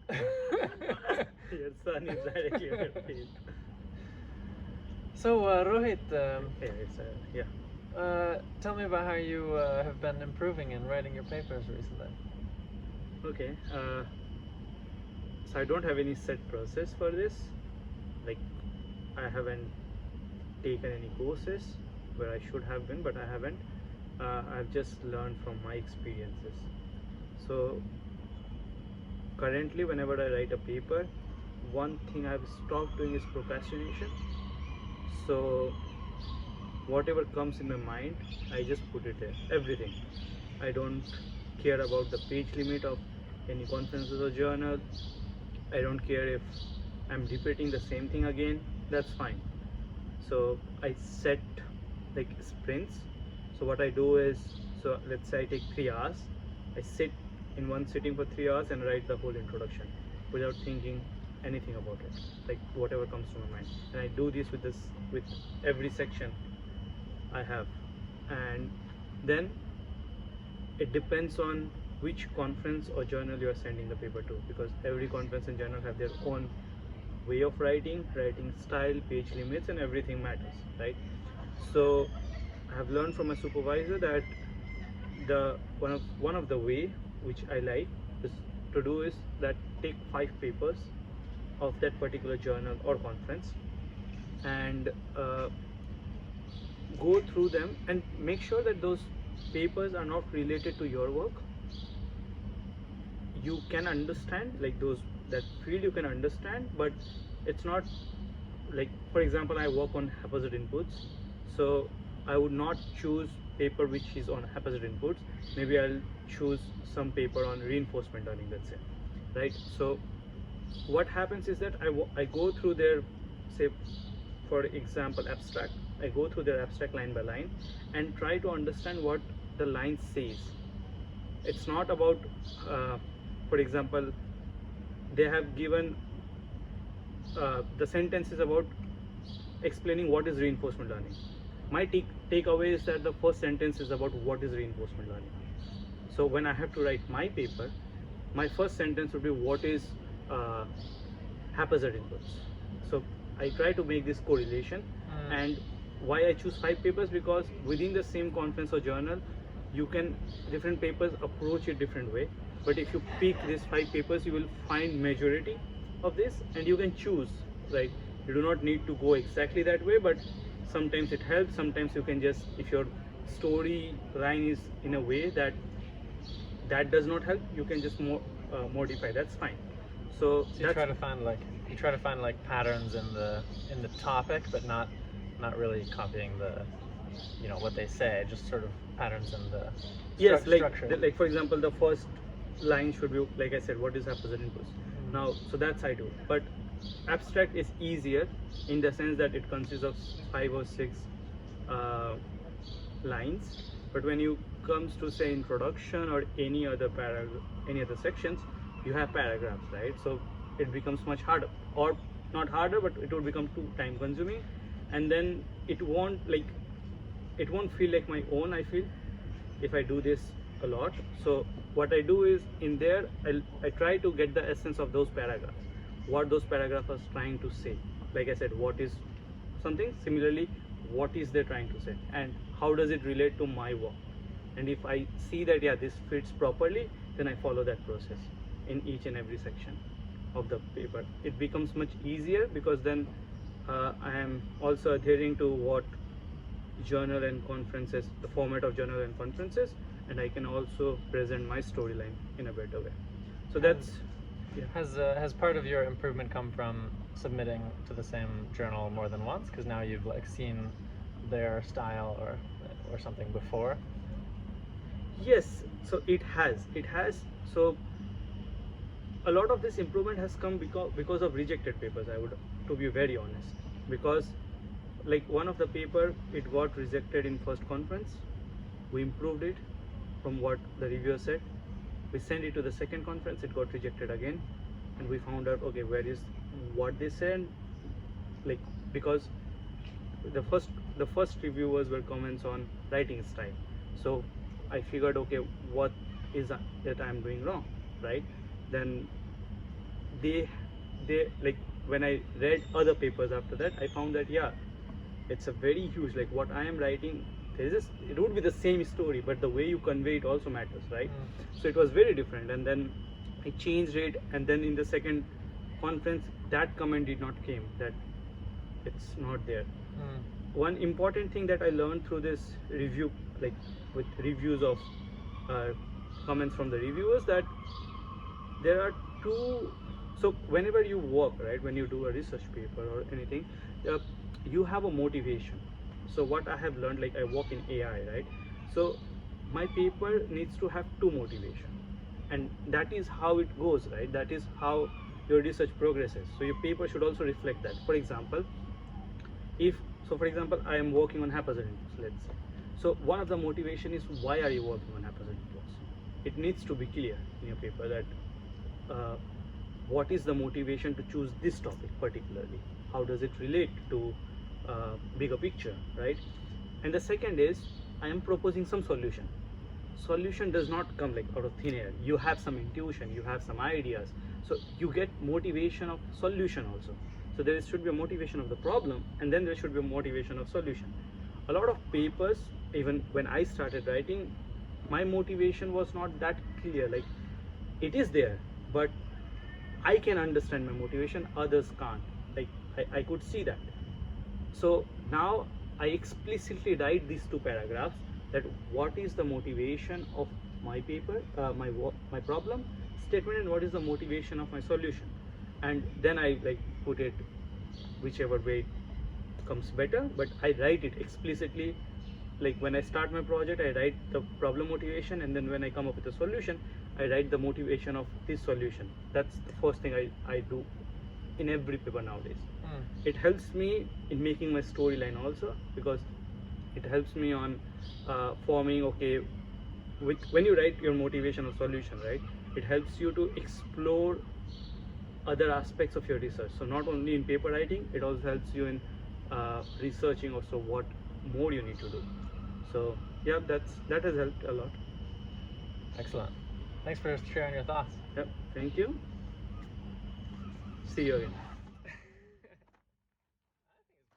like Your son is directly on your feet. So Rohit, Yeah. tell me about how you have been improving in writing your papers recently. Okay. So I don't have any set process for this. Like, I haven't taken any courses where I should have been, but I haven't. I've just learned from my experiences. So currently, whenever I write a paper, one thing I've stopped doing is procrastination. So whatever comes in my mind, I just put it there. Everything. I don't care about the page limit of any conferences or journal. I don't care if I'm repeating the same thing again. That's fine. So I set like sprints. So what I do is, so let's say I take 3 hours. I sit in one sitting for 3 hours and write the whole introduction without thinking anything about it, like whatever comes to my mind. And I do this with every section I have. And then it depends on which conference or journal you are sending the paper to, because every conference and journal have their own way of writing style, page limits, and everything matters, right? So I have learned from a supervisor that the one of the way which I like is to do is that take 5 papers of that particular journal or conference and go through them and make sure that those papers are not related to your work. You can understand like those, that field you can understand, but it's not like, for example, I work on haphazard inputs, so I would not choose paper which is on haphazard inputs. Maybe I'll choose some paper on reinforcement learning, let's say, right? So what happens is that I go through their, say for example, abstract. I go through their abstract line by line and try to understand what the line says. It's not about for example, they have given the sentence is about explaining what is reinforcement learning. My takeaway is that the first sentence is about what is reinforcement learning. So when I have to write my paper, my first sentence would be what is uh, haphazard inputs. So I try to make this correlation. And why I choose 5 papers, because within the same conference or journal, you can, different papers approach it different way. But if you pick these 5 papers, you will find majority of this, and you can choose, right? You do not need to go exactly that way, but sometimes it helps. Sometimes you can just, if your story line is in a way that does not help, you can just modify. That's fine. So you try to find like patterns in the topic, but not really copying the, you know, what they say, just sort of patterns in the yes, structure. like for example, the first line should be, like I said, what is haphazard inputs. Now, so that's I do. But abstract is easier in the sense that it consists of 5 or 6 lines. But when you comes to say introduction or any other any other sections, you have paragraphs, right? So it becomes much harder, or not harder, but it will become too time consuming, and then it won't feel like my own, I feel, if I do this a lot. So what I do is, in there I try to get the essence of those paragraphs, what those paragraphs are trying to say. Like I said, what is something, similarly what is they trying to say, and how does it relate to my work. And if I see that, yeah, this fits properly, then I follow that process in each and every section of the paper. It becomes much easier, because then I am also adhering to what journal and conferences, the format of journal and conferences, and I can also present my storyline in a better way. So that's, yeah. Has part of your improvement come from submitting to the same journal more than once? Because now you've like seen their style or something before. Yes, so it has. So a lot of this improvement has come because of rejected papers, I would, to be very honest. Because like one of the paper, it got rejected in first conference. We improved it from what the reviewer said. We sent it to the second conference, it got rejected again, and we found out, okay, where is what they said. Like, because the first reviewers were comments on writing style. So I figured, okay, what is that I'm doing wrong. right? Then they like, when I read other papers after that, I found that yeah, it's a very huge, like what I am writing, it would be the same story, but the way you convey it also matters, right? So it was very different, and then I changed it, and then in the second conference that comment did not came, that it's not there. One important thing that I learned through this review, like with reviews of comments from the reviewers, that there are two. So whenever you work, right, when you do a research paper or anything, you have a motivation. So what I have learned, like I work in AI, right? So my paper needs to have two motivation, and that is how it goes, right? That is how your research progresses. So your paper should also reflect that. For example, for example, I am working on haphazard inputs, let's say. So one of the motivation is, why are you working on haphazard inputs? It needs to be clear in your paper that what is the motivation to choose this topic particularly? How does it relate to bigger picture, right? And the second is, I am proposing some solution. Solution does not come like out of thin air. You have some intuition, you have some ideas, so you get motivation of solution also. So there should be a motivation of the problem, and then there should be a motivation of solution. A lot of papers, even when I started writing, my motivation was not that clear. Like, it is there, but I can understand my motivation, others can't. Like, I could see that. So now I explicitly write these two paragraphs, that what is the motivation of my paper, my problem statement, and what is the motivation of my solution. And then I like put it whichever way comes better, but I write it explicitly. Like when I start my project, I write the problem motivation, and then when I come up with a solution, I write the motivation of this solution. That's the first thing I do in every paper nowadays. It helps me in making my storyline also, because it helps me on forming, okay, when you write your motivation or solution, right, it helps you to explore other aspects of your research. So not only in paper writing, it also helps you in researching also what more you need to do. So yeah, that has helped a lot. Excellent. Thanks for sharing your thoughts. Yep, thank you. See you again.